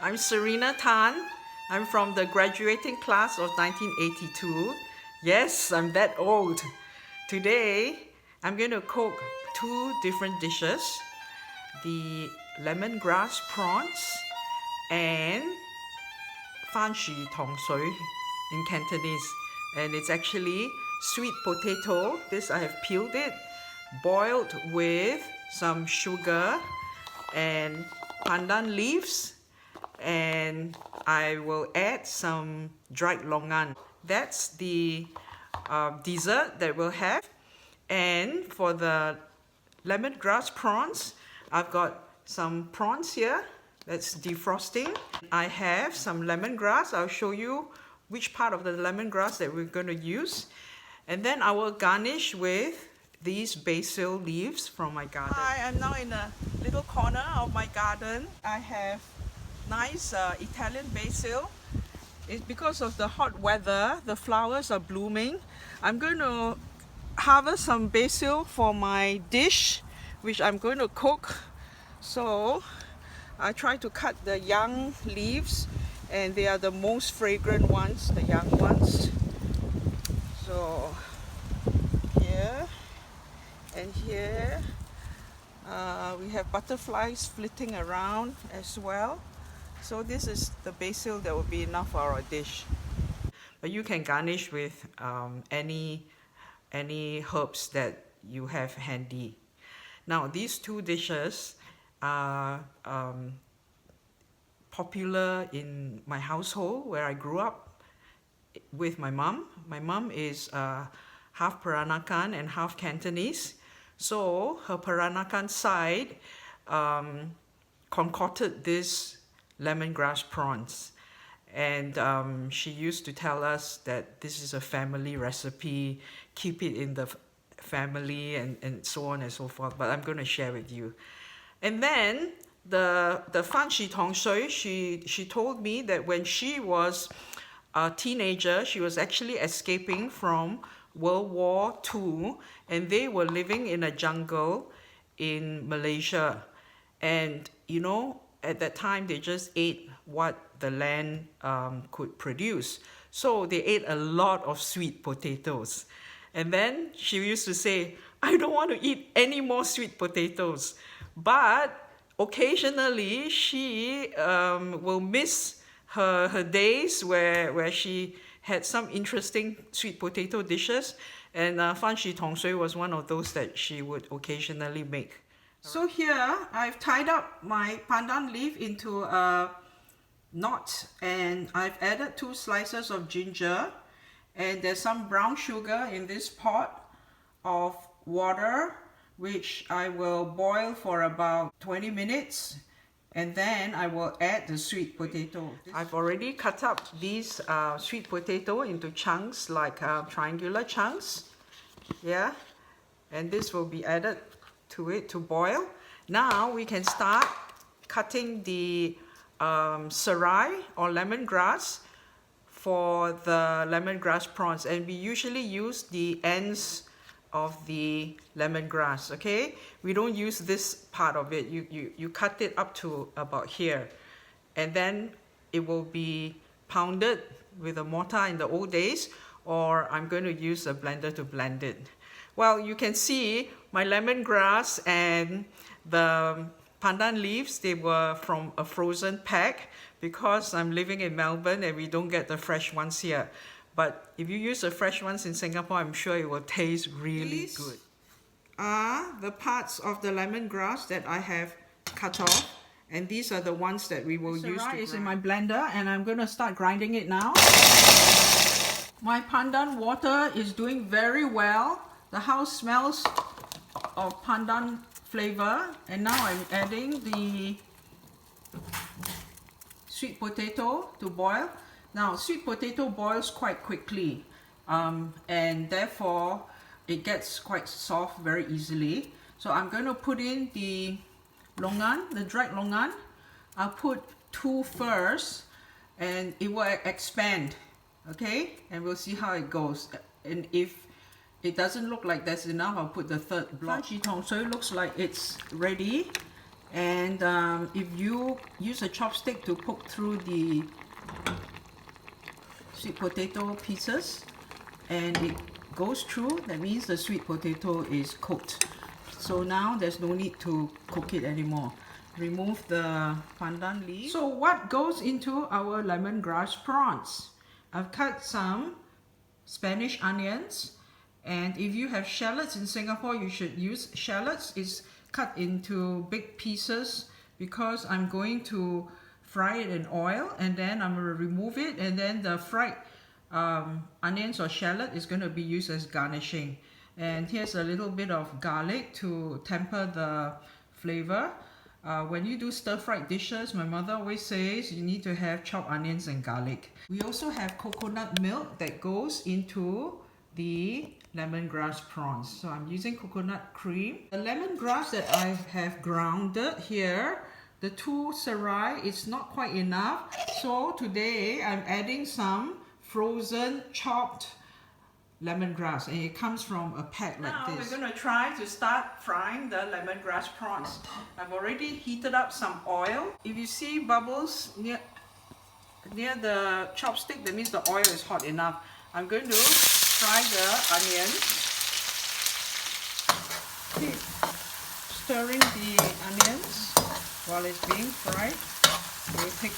I'm Serena Tan. I'm from the graduating class of 1982. Yes, I'm that old. Today, I'm going to cook two different dishes. The lemongrass prawns and fan shi tong sui in Cantonese. And it's actually sweet potato. This I have peeled it, boiled with some sugar and pandan leaves, and I will add some dried longan. That's the dessert that we'll have. And for the lemongrass prawns, I've got some prawns here. That's defrosting. I have some lemongrass. I'll show you which part of the lemongrass that we're going to use. And then I will garnish with these basil leaves from my garden. Hi, I'm now in a little corner of my garden. I have nice Italian basil. It's because of the hot weather, the flowers are blooming. I'm going to harvest some basil for my dish, which I'm going to cook. So I try to cut the young leaves, and they are the most fragrant ones, the young ones. So here and here we have butterflies flitting around as well. So this is the basil that will be enough for our dish. But you can garnish with any herbs that you have handy. Now these two dishes are popular in my household where I grew up with my mom. My mom is half Peranakan and half Cantonese. So her Peranakan side concocted this lemongrass prawns, and she used to tell us that this is a family recipe, keep it in the family, and so on and so forth, but I'm going to share with you. And then the fan shi tong sui, she told me that when she was a teenager, she was actually escaping from World War II, and they were living in a jungle in Malaysia. And you know, at that time they just ate what the land could produce. So they ate a lot of sweet potatoes. And then she used to say, I don't want to eat any more sweet potatoes. But occasionally she will miss her days where she had some interesting sweet potato dishes, and fan shi tong sui was one of those that she would occasionally make. So here I've tied up my pandan leaf into a knot, and I've added 2 slices of ginger, and there's some brown sugar in this pot of water, which I will boil for about 20 minutes, and then I will add the sweet potato. I've already cut up these sweet potato into chunks, like triangular chunks. Yeah, and this will be added to it to boil. Now we can start cutting the serai or lemongrass for the lemongrass prawns, and we usually use the ends of the lemongrass. Okay, we don't use this part of it. You cut it up to about here, and then it will be pounded with a mortar in the old days, or I'm going to use a blender to blend it. Well, you can see my lemongrass and the pandan leaves, they were from a frozen pack, because I'm living in Melbourne and we don't get the fresh ones here. But if you use the fresh ones in Singapore, I'm sure it will taste really good. These are the parts of the lemongrass that I have cut off, and these are the ones that we will use to grind. Is in my blender, and I'm going to start grinding it now. My pandan water is doing very well. The house smells of pandan flavor, and now I'm adding the sweet potato to boil. Now sweet potato boils quite quickly, and therefore it gets quite soft very easily. So I'm going to put in the longan, the dried longan. I'll put 2 first, and it will expand. Okay, and we'll see how it goes. And if it doesn't look like that's enough, I'll put the 3rd block. Fan shi tong sui looks like it's ready. And if you use a chopstick to poke through the sweet potato pieces and it goes through, that means the sweet potato is cooked. So now there's no need to cook it anymore. Remove the pandan leaf. So what goes into our lemongrass prawns? I've cut some Spanish onions, and if you have shallots in Singapore, you should use shallots. It's cut into big pieces because I'm going to fry it in oil, and then I'm going to remove it, and then the fried onions or shallot is going to be used as garnishing. And here's a little bit of garlic to temper the flavor. When you do stir-fried dishes, my mother always says you need to have chopped onions and garlic. We also have coconut milk that goes into the lemongrass prawns. So I'm using coconut cream. The lemongrass that I have grounded here, the 2 serai, is not quite enough. So today I'm adding some frozen chopped lemongrass, and it comes from a pack like this. Now we're going to try to start frying the lemongrass prawns. I've already heated up some oil. If you see bubbles near the chopstick, that means the oil is hot enough. I'm going to fry the onion. Keep stirring the onions while it's being fried. It will take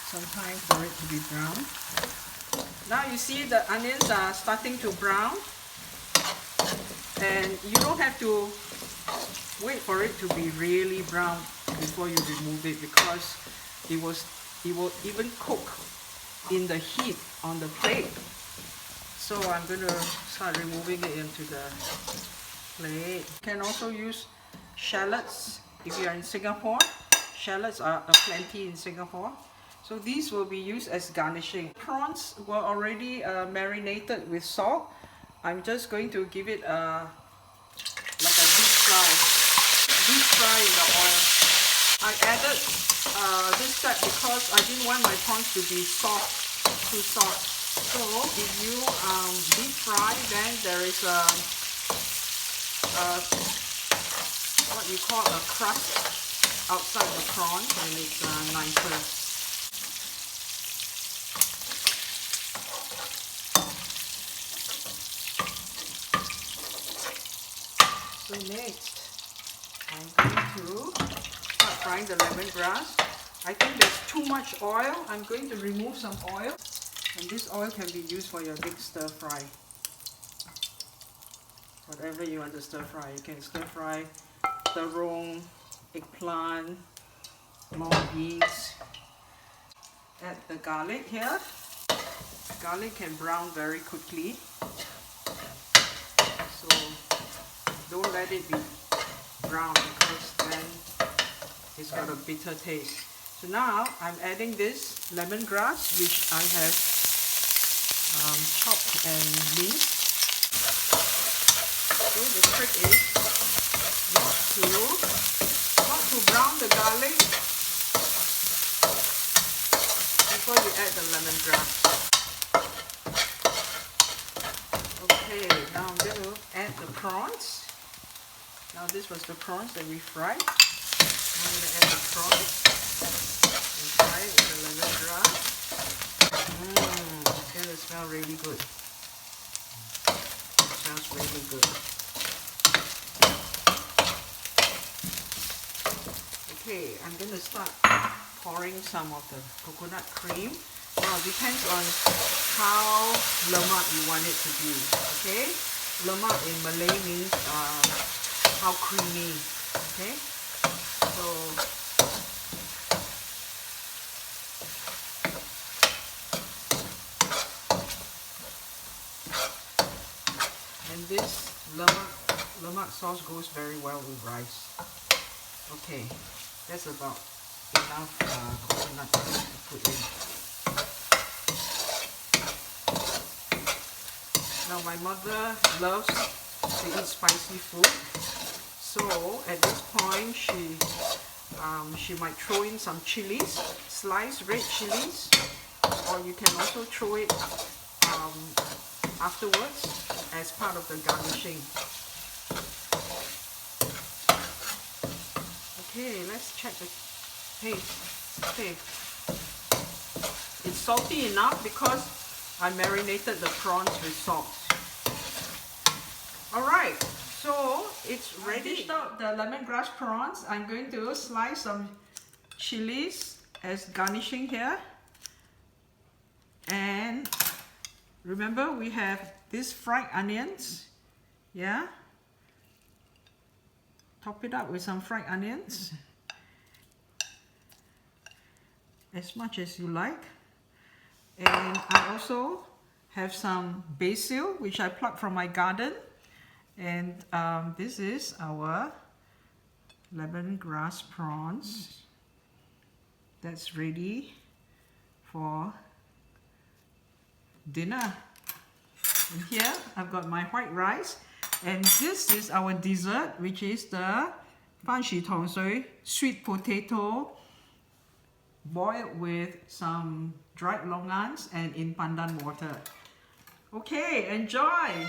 some time for it to be brown. Now you see the onions are starting to brown, and you don't have to wait for it to be really brown before you remove it, because it will even cook in the heat on the plate. So I'm going to start removing it into the plate. You can also use shallots if you are in Singapore. Shallots are plenty in Singapore. So these will be used as garnishing. Prawns were already marinated with salt. I'm just going to give it like a deep fry in the oil. I added this step because I didn't want my prawns to be too soft. So if you deep fry, then there is what you call a crust outside the prawns, and it's nicer. So next, I'm going to start frying the lemongrass. I think there's too much oil. I'm going to remove some oil, and this oil can be used for your big stir fry. Whatever you want to stir fry, you can stir fry terung, eggplant, more beans. Add the garlic here. Garlic can brown very quickly, so don't let it be brown because then it's got a bitter taste. So now I'm adding this lemongrass, which I have chopped and minced. So the trick is not to brown the garlic before you add the lemongrass. Okay, now I'm going to add the prawns. Now this was the prawns that we fried. I'm going to add the prawns and fry it with the lemongrass. It's going to smell really good. It smells really good. Okay, I'm going to start pouring some of the coconut cream. Well, it depends on how lemak you want it to be. Okay, lemak in Malay means how creamy. Okay, so and this lemak sauce goes very well with rice. Okay, that's about enough coconut to put in. Now my mother loves to eat spicy food, so at this point she might throw in some chilies, sliced red chilies, or you can also throw it afterwards as part of the garnishing. Okay, let's check the taste. Okay, it's salty enough because I marinated the prawns with salt. Alright, so it's ready. I dished out the lemongrass prawns. I'm going to slice some chilies as garnishing here. And remember, we have these fried onions. Yeah. Top it up with some fried onions. As much as you like. And I also have some basil, which I plucked from my garden. And this is our lemongrass prawns that's ready for dinner. And here I've got my white rice, and this is our dessert, which is the 番薯糖水 sweet potato boiled with some dried longan and in pandan water. Okay, enjoy!